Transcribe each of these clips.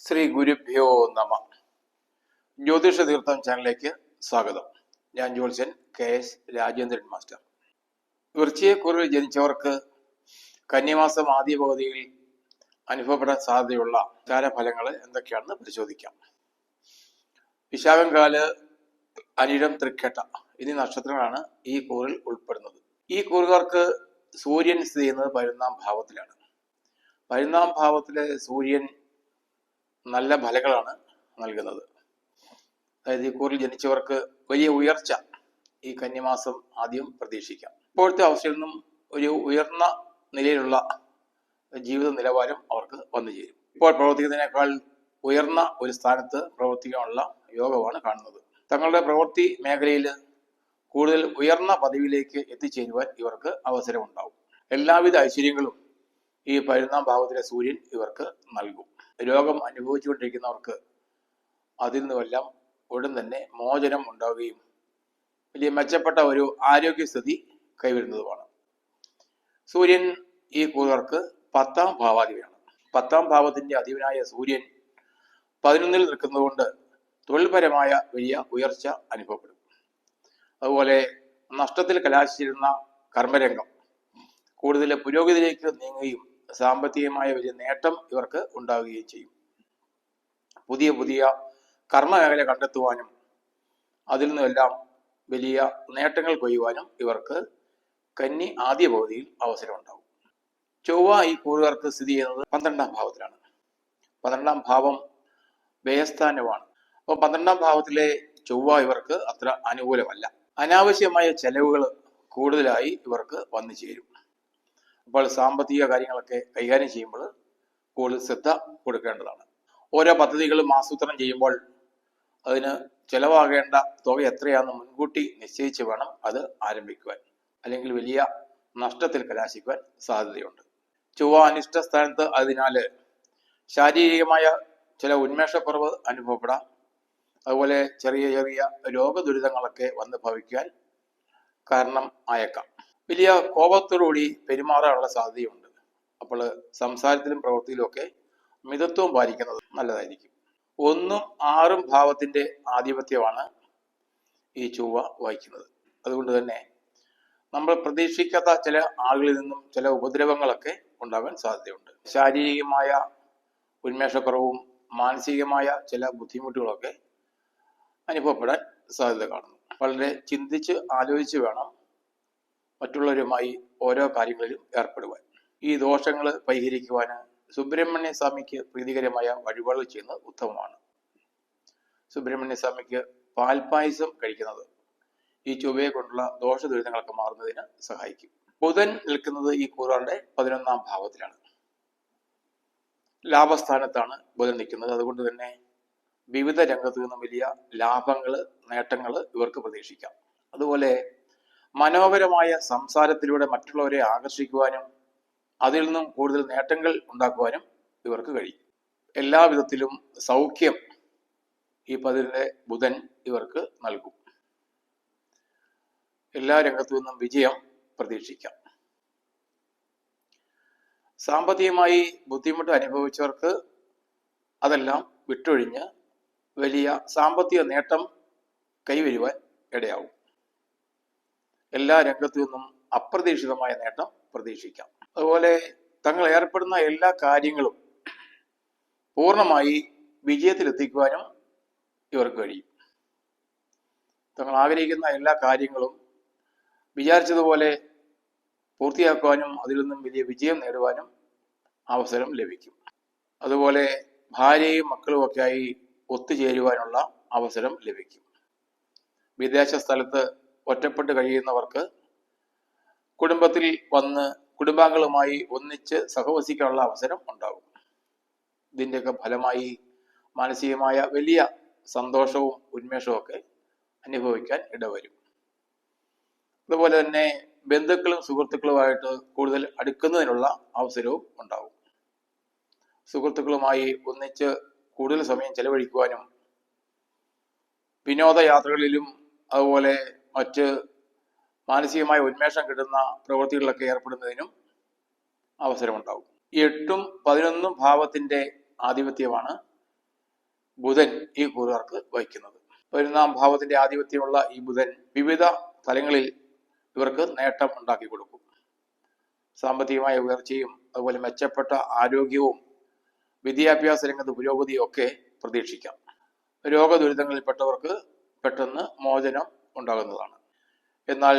ശ്രീ ഗുരുഭ്യോ നമ. ജ്യോതിഷ തീർത്ഥം ചാനലിലേക്ക് സ്വാഗതം. ഞാൻ ജ്യോത്സ്യൻ KS രാജേന്ദ്രൻ മാസ്റ്റർ. വൃശ്ചികക്കൂറിൽ ജനിച്ചവർക്ക് കന്നിമാസം ആദ്യ പകുതിയിൽ അനുഭവപ്പെടാൻ സാധ്യതയുള്ള ചാരഫലങ്ങൾ എന്തൊക്കെയാണെന്ന് പരിശോധിക്കാം. വിശാഖം കാല്, അനിഴം, തൃക്കേട്ട എന്നീ നക്ഷത്രങ്ങളാണ് ഈ കൂറിൽ ഉൾപ്പെടുന്നത്. ഈ കൂറുകാർക്ക് സൂര്യൻ സ്ഥിതി ചെയ്യുന്നത് 11-ാം ഭാവത്തിലാണ്. 11-ാം ഭാവത്തിലെ സൂര്യൻ നല്ല ഫലങ്ങളാണ് നൽകുന്നത്. അതായത് ഈ കൂറിൽ ജനിച്ചവർക്ക് വലിയ ഉയർച്ച ഈ കന്നിമാസം ആദ്യം പ്രതീക്ഷിക്കാം. ഇപ്പോഴത്തെ അവസ്ഥയിൽ നിന്നും ഒരു ഉയർന്ന നിലയിലുള്ള ജീവിത നിലവാരം അവർക്ക് വന്നു ചേരും. ഇപ്പോൾ പ്രവർത്തിക്കുന്നതിനേക്കാൾ ഉയർന്ന ഒരു സ്ഥാനത്ത് പ്രവർത്തിക്കാനുള്ള യോഗമാണ് കാണുന്നത്. തങ്ങളുടെ പ്രവൃത്തി മേഖലയിൽ കൂടുതൽ ഉയർന്ന പദവിയിലേക്ക് എത്തിച്ചേരുവാൻ ഇവർക്ക് അവസരമുണ്ടാവും. എല്ലാവിധ ഐശ്വര്യങ്ങളും ഈ 11-ാം ഭാവത്തിലെ സൂര്യൻ ഇവർക്ക് നൽകും. രോഗം അനുഭവിച്ചുകൊണ്ടിരിക്കുന്നവർക്ക് അതിൽ നിന്നുമെല്ലാം ഉടൻ തന്നെ മോചനം ഉണ്ടാവുകയും വലിയ മെച്ചപ്പെട്ട ഒരു ആരോഗ്യസ്ഥിതി കൈവരുന്നതുമാണ്. സൂര്യൻ ഈ കൂറുകാർക്ക് 10-ാം ഭാവാധിപനാണ്. 10-ാം ഭാവത്തിന്റെ അധിപനായ സൂര്യൻ 11-ൽ നിൽക്കുന്നതുകൊണ്ട് തൊഴിൽപരമായ വലിയ ഉയർച്ച അനുഭവപ്പെടും. അതുപോലെ നഷ്ടത്തിൽ കലാശിച്ചിരുന്ന കർമ്മരംഗം കൂടുതൽ പുരോഗതിയിലേക്ക് നീങ്ങുകയും സാമ്പത്തികമായ വലിയ നേട്ടം ഇവർക്ക് ഉണ്ടാവുകയും ചെയ്യും. പുതിയ പുതിയ കർമ്മമേഖല കണ്ടെത്തുവാനും അതിൽ നിന്നെല്ലാം വലിയ നേട്ടങ്ങൾ കൊയ്യുവാനും ഇവർക്ക് കന്നി ആദ്യ പകുതിയിൽ അവസരമുണ്ടാകും. ചൊവ്വ ഈ കൂറുകാർക്ക് സ്ഥിതി ചെയ്യുന്നത് 12-ാം ഭാവത്തിലാണ്. 12-ാം ഭാവം വ്യയസ്ഥാനമാണ്. അപ്പോൾ 12-ാം ഭാവത്തിലെ ചൊവ്വ ഇവർക്ക് അത്ര അനുകൂലമല്ല. അനാവശ്യമായ ചെലവുകൾ കൂടുതലായി ഇവർക്ക് വന്നു ചേരും. അപ്പോൾ സാമ്പത്തിക കാര്യങ്ങളൊക്കെ കൈകാര്യം ചെയ്യുമ്പോൾ കൂടുതൽ ശ്രദ്ധ കൊടുക്കേണ്ടതാണ്. ഓരോ പദ്ധതികളും ആസൂത്രണം ചെയ്യുമ്പോൾ അതിന് ചെലവാകേണ്ട തുക എത്രയാണെന്ന് മുൻകൂട്ടി നിശ്ചയിച്ച് വേണം അത് ആരംഭിക്കുവാൻ. അല്ലെങ്കിൽ വലിയ നഷ്ടത്തിൽ കലാശിക്കുവാൻ സാധ്യതയുണ്ട്. ചൊവ്വ അനിഷ്ട സ്ഥാനത്ത് അതിനാൽ ശാരീരികമായ ചില ഉന്മേഷക്കുറവ് അനുഭവപ്പെടാം. അതുപോലെ ചെറിയ ചെറിയ രോഗദുരിതങ്ങളൊക്കെ വന്ന് ഭവിക്കാൻ കാരണം ആയേക്കാം. വലിയ കോപത്തോടുകൂടി പെരുമാറാനുള്ള സാധ്യതയുണ്ട്. അപ്പോൾ സംസാരത്തിലും പ്രവൃത്തിയിലും ഒക്കെ മിതത്വം പാലിക്കുന്നത് നല്ലതായിരിക്കും. 1-ഉം 6-ഉം ഭാവത്തിന്റെ ആധിപത്യമാണ് ഈ ചൊവ്വ വഹിക്കുന്നത്. അതുകൊണ്ട് തന്നെ നമ്മൾ പ്രതീക്ഷിക്കാത്ത ചില ആളുകളിൽ നിന്നും ചില ഉപദ്രവങ്ങളൊക്കെ ഉണ്ടാകാൻ സാധ്യതയുണ്ട്. ശാരീരികമായ ഉന്മേഷക്കുറവും മാനസികമായ ചില ബുദ്ധിമുട്ടുകളൊക്കെ അനുഭവപ്പെടാൻ സാധ്യത കാണുന്നു. വളരെ ചിന്തിച്ച് ആലോചിച്ച് വേണം മറ്റുള്ളവരുമായി ഓരോ കാര്യങ്ങളിലും ഏർപ്പെടുവാൻ. ഈ ദോഷങ്ങൾ പരിഹരിക്കുവാൻ സുബ്രഹ്മണ്യ സ്വാമിക്ക് പ്രീതികരമായ വഴിപാടുകൾ ചെയ്യുന്നത് ഉത്തമമാണ്. സുബ്രഹ്മണ്യ സ്വാമിക്ക് പാൽപ്പായസം കഴിക്കുന്നത് ഈ ചൊവ്വയെ കൊണ്ടുള്ള ദോഷ ദുരിതങ്ങളൊക്കെ മാറുന്നതിന് സഹായിക്കും. ബുധൻ നിൽക്കുന്നത് ഈ കൂറുകാരുടെ 11-ാം ഭാവത്തിലാണ്. ലാഭസ്ഥാനത്താണ് ബുധൻ നിൽക്കുന്നത്. അതുകൊണ്ട് തന്നെ വിവിധ രംഗത്തു നിന്നും വലിയ ലാഭങ്ങൾ, നേട്ടങ്ങൾ ഇവർക്ക് പ്രതീക്ഷിക്കാം. അതുപോലെ മനോഹരമായ സംസാരത്തിലൂടെ മറ്റുള്ളവരെ ആകർഷിക്കുവാനും അതിൽ നിന്നും കൂടുതൽ നേട്ടങ്ങൾ ഉണ്ടാക്കുവാനും ഇവർക്ക് കഴിയും. എല്ലാവിധത്തിലും സൗഖ്യം ഈ 10-ലെ ബുധൻ ഇവർക്ക് നൽകും. എല്ലാ രംഗത്തു നിന്നും വിജയം പ്രതീക്ഷിക്കാം. സാമ്പത്തികമായി ബുദ്ധിമുട്ട് അനുഭവിച്ചവർക്ക് അതെല്ലാം വിട്ടൊഴിഞ്ഞ് വലിയ സാമ്പത്തിക നേട്ടം കൈവരുവാൻ ഇടയാവും. എല്ലാ രംഗത്തു നിന്നും അപ്രതീക്ഷിതമായ നേട്ടം പ്രതീക്ഷിക്കാം. അതുപോലെ തങ്ങൾ ഏർപ്പെടുന്ന എല്ലാ കാര്യങ്ങളും പൂർണ്ണമായി വിജയത്തിലെത്തിക്കുവാനും ഇവർക്ക് കഴിയും. തങ്ങൾ ആഗ്രഹിക്കുന്ന എല്ലാ കാര്യങ്ങളും വിചാരിച്ചതുപോലെ പൂർത്തിയാക്കുവാനും അതിൽ നിന്നും വലിയ വിജയം നേടുവാനും അവസരം ലഭിക്കും. അതുപോലെ ഭാര്യയും മക്കളുമൊക്കെയായി ഒത്തുചേരുവാനുള്ള അവസരം ലഭിക്കും. വിദേശ സ്ഥലത്ത് ഒറ്റപ്പെട്ട് കഴിയുന്നവർക്ക് കുടുംബത്തിൽ വന്ന് കുടുംബാംഗങ്ങളുമായി ഒന്നിച്ച് സഹവസിക്കാനുള്ള അവസരം ഉണ്ടാകും. ഇതിൻ്റെയൊക്കെ ഫലമായി മാനസികമായ വലിയ സന്തോഷവും ഉന്മേഷവും ഒക്കെ അനുഭവിക്കാൻ ഇടവരും. അതുപോലെ തന്നെ ബന്ധുക്കളും സുഹൃത്തുക്കളുമായിട്ട് കൂടുതൽ അടുക്കുന്നതിനുള്ള അവസരവും ഉണ്ടാകും. സുഹൃത്തുക്കളുമായി ഒന്നിച്ച് കൂടുതൽ സമയം ചെലവഴിക്കുവാനും വിനോദയാത്രകളിലും അതുപോലെ മറ്റ് മാനസികമായ ഉന്മേഷം കിട്ടുന്ന പ്രവൃത്തികളിലൊക്കെ ഏർപ്പെടുന്നതിനും അവസരമുണ്ടാകും. 8-ഉം 11-ഉം ഭാവത്തിന്റെ ആധിപത്യമാണ് ബുധൻ ഈ കൂറുകാർക്ക് വഹിക്കുന്നത്. 11-ാം ഭാവത്തിന്റെ ആധിപത്യമുള്ള ഈ ബുധൻ വിവിധ തലങ്ങളിൽ ഇവർക്ക് നേട്ടം ഉണ്ടാക്കി കൊടുക്കും. സാമ്പത്തികമായ ഉയർച്ചയും അതുപോലെ മെച്ചപ്പെട്ട ആരോഗ്യവും വിദ്യാഭ്യാസ രംഗത്ത് പുരോഗതിയും ഒക്കെ പ്രതീക്ഷിക്കാം. രോഗദുരിതങ്ങളിൽപ്പെട്ടവർക്ക് പെട്ടെന്ന് മോചനം ഉണ്ടാകുന്നതാണ്. എന്നാൽ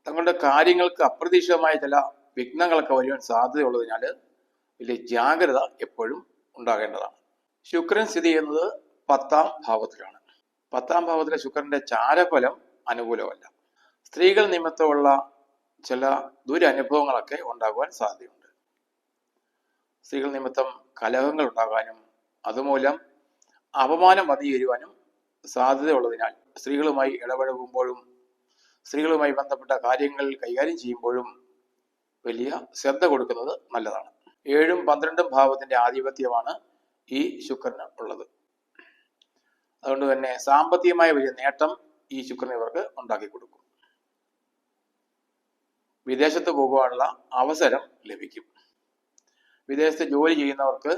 തങ്ങളുടെ കാര്യങ്ങൾക്ക് അപ്രതീക്ഷിതമായ ചില വിഘ്നങ്ങളൊക്കെ വരുവാൻ സാധ്യതയുള്ളതിനാൽ വലിയ ജാഗ്രത എപ്പോഴും ഉണ്ടാകേണ്ടതാണ്. ശുക്രൻ സ്ഥിതി ചെയ്യുന്നത് 10-ാം ഭാവത്തിലാണ്. 10-ാം ഭാവത്തിലെ ശുക്രന്റെ ചാരഫലം അനുകൂലമല്ല. സ്ത്രീകൾ നിമിത്തമുള്ള ചില ദുരനുഭവങ്ങളൊക്കെ ഉണ്ടാകുവാൻ സാധ്യതയുണ്ട്. സ്ത്രീകൾ നിമിത്തം കലഹങ്ങൾ ഉണ്ടാകാനും അതുമൂലം അപമാനം വന്നുചേരുവാനും സാധ്യതയുള്ളതിനാൽ സ്ത്രീകളുമായി ഇടപഴകുമ്പോഴും സ്ത്രീകളുമായി ബന്ധപ്പെട്ട കാര്യങ്ങൾ കൈകാര്യം ചെയ്യുമ്പോഴും വലിയ ശ്രദ്ധ കൊടുക്കുന്നത് നല്ലതാണ്. 7-ഉം 12-ഉം ഭാവത്തിന്റെ ആധിപത്യമാണ് ഈ ശുക്രന് ഉള്ളത്. അതുകൊണ്ട് തന്നെ സാമ്പത്തികമായ വലിയ നേട്ടം ഈ ശുക്രൻ ഇവർക്ക് ഉണ്ടാക്കി കൊടുക്കും. വിദേശത്ത് പോകുവാനുള്ള അവസരം ലഭിക്കും. വിദേശത്ത് ജോലി ചെയ്യുന്നവർക്ക്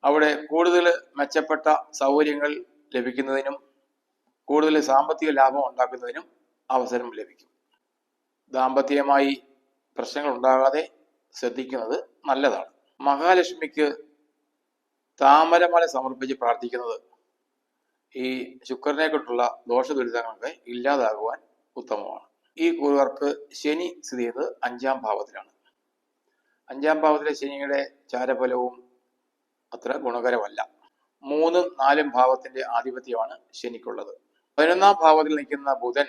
അവിടെ കൂടുതൽ മെച്ചപ്പെട്ട സൗകര്യങ്ങൾ ലഭിക്കുന്നതിനും കൂടുതൽ സാമ്പത്തിക ലാഭം ഉണ്ടാക്കുന്നതിനും അവസരം ലഭിക്കും. ദാമ്പത്യമായി പ്രശ്നങ്ങൾ ഉണ്ടാകാതെ ശ്രദ്ധിക്കുന്നത് നല്ലതാണ്. മഹാലക്ഷ്മിക്ക് താമരമാല സമർപ്പിച്ച് പ്രാർത്ഥിക്കുന്നത് ഈ ശുക്രനെ കൊണ്ടുള്ള ദോഷദുരിതങ്ങളൊക്കെ ഇല്ലാതാകുവാൻ ഉത്തമമാണ്. ഈ കൂറുകാർക്ക് ശനി സ്ഥിതി ചെയ്യുന്നത് 5-ാം ഭാവത്തിലാണ്. 5-ാം ഭാവത്തിലെ ശനിയുടെ ചാരഫലവും അത്ര ഗുണകരമല്ല. 3-ഉം 4-ഉം ഭാവത്തിന്റെ ആധിപത്യമാണ് ശനിക്കുള്ളത്. 11-ാം ഭാവത്തിൽ നിൽക്കുന്ന ബുധൻ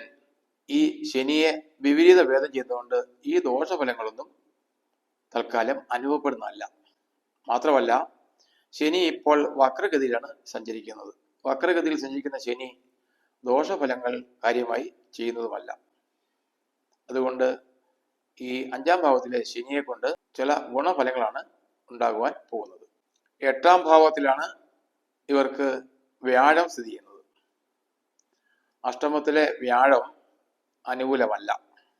ഈ ശനിയെ വിപരീത ഭേദം ചെയ്തുകൊണ്ട് ഈ ദോഷഫലങ്ങളൊന്നും തൽക്കാലം അനുഭവപ്പെടുന്നതല്ല. മാത്രമല്ല ശനി ഇപ്പോൾ വക്രഗതിയിലാണ് സഞ്ചരിക്കുന്നത്. വക്രഗതിയിൽ സഞ്ചരിക്കുന്ന ശനി ദോഷഫലങ്ങൾ കാര്യമായി ചെയ്യുന്നതുമല്ല. അതുകൊണ്ട് ഈ 5-ാം ഭാവത്തിലെ ശനിയെ കൊണ്ട് ചില ഗുണഫലങ്ങളാണ് ഉണ്ടാകുവാൻ പോകുന്നത്. 8-ാം ഭാവത്തിലാണ് ഇവർക്ക് വ്യാഴം സ്ഥിതി ചെയ്യുന്നത്. അഷ്ടമത്തിലെ വ്യാഴം അനുകൂലമല്ല.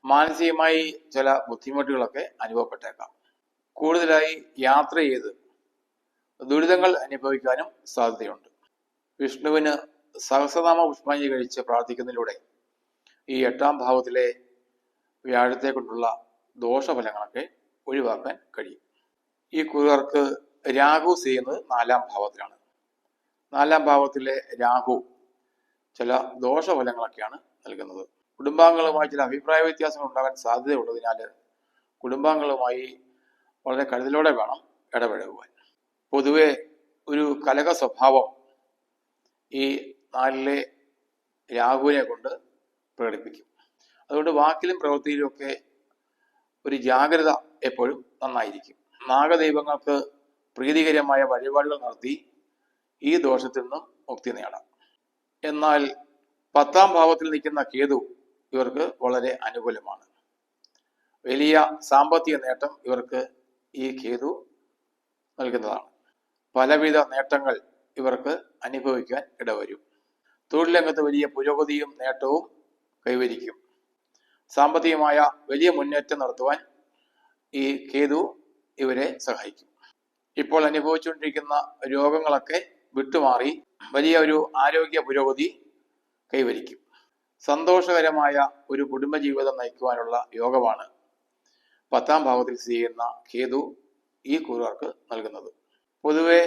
മാനസികമായി ചില ബുദ്ധിമുട്ടുകളൊക്കെ അനുഭവപ്പെട്ടേക്കാം. കൂടുതലായി യാത്ര ചെയ്ത് ദുരിതങ്ങൾ അനുഭവിക്കാനും സാധ്യതയുണ്ട്. വിഷ്ണുവിന് സഹസ്രനാമ പുഷ്പാഞ്ജലി കഴിച്ച് പ്രാർത്ഥിക്കുന്നതിലൂടെ ഈ 8-ാം ഭാവത്തിലെ വ്യാഴത്തെ കൊണ്ടുള്ള ദോഷഫലങ്ങളൊക്കെ ഒഴിവാക്കാൻ കഴിയും. ഈ കൂറുകാർക്ക് രാഹു ചെയ്യുന്നത് 4-ാം ഭാവത്തിലാണ്. 4-ാം ഭാവത്തിലെ രാഹു ചില ദോഷഫലങ്ങളൊക്കെയാണ് നൽകുന്നത്. കുടുംബാംഗങ്ങളുമായി ചില അഭിപ്രായ വ്യത്യാസങ്ങൾ ഉണ്ടാകാൻ സാധ്യതയുള്ളതിനാൽ കുടുംബാംഗങ്ങളുമായി വളരെ കരുതലോടെ വേണം ഇടപഴകുവാൻ. പൊതുവെ ഒരു കലഹ സ്വഭാവം ഈ 4-ലെ രാഹുവിനെ കൊണ്ട് പ്രകടിപ്പിക്കും. അതുകൊണ്ട് വാക്കിലും പ്രവൃത്തിയിലും ഒക്കെ ഒരു ജാഗ്രത എപ്പോഴും നന്നായിരിക്കും. നാഗദൈവങ്ങൾക്ക് പ്രീതികരമായ വഴിപാടുകൾ നടത്തി ഈ ദോഷത്തിൽ നിന്നും മുക്തി നേടാം. എന്നാൽ 10-ാം ഭാവത്തിൽ നിൽക്കുന്ന കേതു ഇവർക്ക് വളരെ അനുകൂലമാണ്. വലിയ സാമ്പത്തിക നേട്ടം ഇവർക്ക് ഈ കേതു നൽകുന്നതാണ്. പലവിധ നേട്ടങ്ങൾ ഇവർക്ക് അനുഭവിക്കാൻ ഇടവരും. തൊഴിൽ രംഗത്ത് വലിയ പുരോഗതിയും നേട്ടവും കൈവരിക്കും. സാമ്പത്തികമായ വലിയ മുന്നേറ്റം നടത്തുവാൻ ഈ കേതു ഇവരെ സഹായിക്കും. ഇപ്പോൾ അനുഭവിച്ചുകൊണ്ടിരിക്കുന്ന രോഗങ്ങളൊക്കെ വിട്ടുമാറി വലിയ ഒരു ആരോഗ്യ പുരോഗതി കൈവരിക്കും. സന്തോഷകരമായ ഒരു കുടുംബജീവിതം നയിക്കുവാനുള്ള യോഗമാണ് 10-ാം ഭാവത്തിൽ സ്ഥിതി ചെയ്യുന്ന കേതു ഈ കൂറുകാർക്ക് നൽകുന്നത്. പൊതുവെ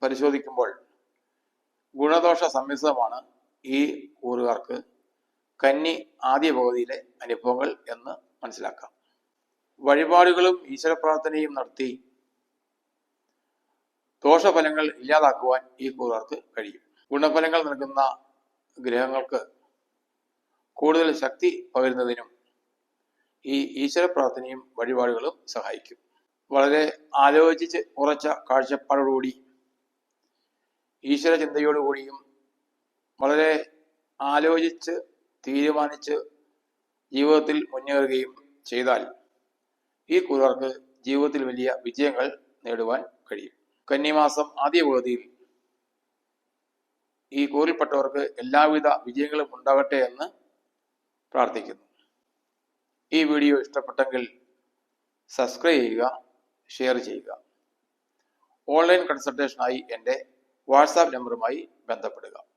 പരിശോധിക്കുമ്പോൾ ഗുണദോഷ സമ്മിശ്രമാണ് ഈ കൂറുകാർക്ക് കന്നി ആദ്യ പകുതിയിലെ അനുഭവങ്ങൾ എന്ന് മനസ്സിലാക്കാം. വഴിപാടുകളും ഈശ്വരപ്രാർത്ഥനയും നടത്തി ദോഷഫലങ്ങൾ ഇല്ലാതാക്കുവാൻ ഈ കൂറുകാർക്ക് കഴിയും. ഗുണഫലങ്ങൾ നൽകുന്ന ഗ്രഹങ്ങൾക്ക് കൂടുതൽ ശക്തി പകരുന്നതിനും ഈ ഈശ്വരപ്രാർത്ഥനയും വഴിപാടുകളും സഹായിക്കും. വളരെ ആലോചിച്ച് ഉറച്ച കാഴ്ചപ്പാടോടുകൂടി ഈശ്വര ചിന്തയോടുകൂടിയും വളരെ ആലോചിച്ച് തീരുമാനിച്ച് ജീവിതത്തിൽ മുന്നേറുകയും ചെയ്താൽ ഈ കൂറുകാർക്ക് ജീവിതത്തിൽ വലിയ വിജയങ്ങൾ നേടുവാൻ കഴിയും. കന്നിമാസം ആദ്യ പകുതിയിൽ ഈ കൂറിൽപ്പെട്ടവർക്ക് എല്ലാവിധ വിജയങ്ങളും ഉണ്ടാകട്ടെ എന്ന് പ്രാർത്ഥിക്കുന്നു. ഈ വീഡിയോ ഇഷ്ടപ്പെട്ടെങ്കിൽ സബ്സ്ക്രൈബ് ചെയ്യുക, ഷെയർ ചെയ്യുക. ഓൺലൈൻ കൺസൾട്ടേഷനായി എൻ്റെ വാട്സാപ്പ് നമ്പറുമായി ബന്ധപ്പെടുക.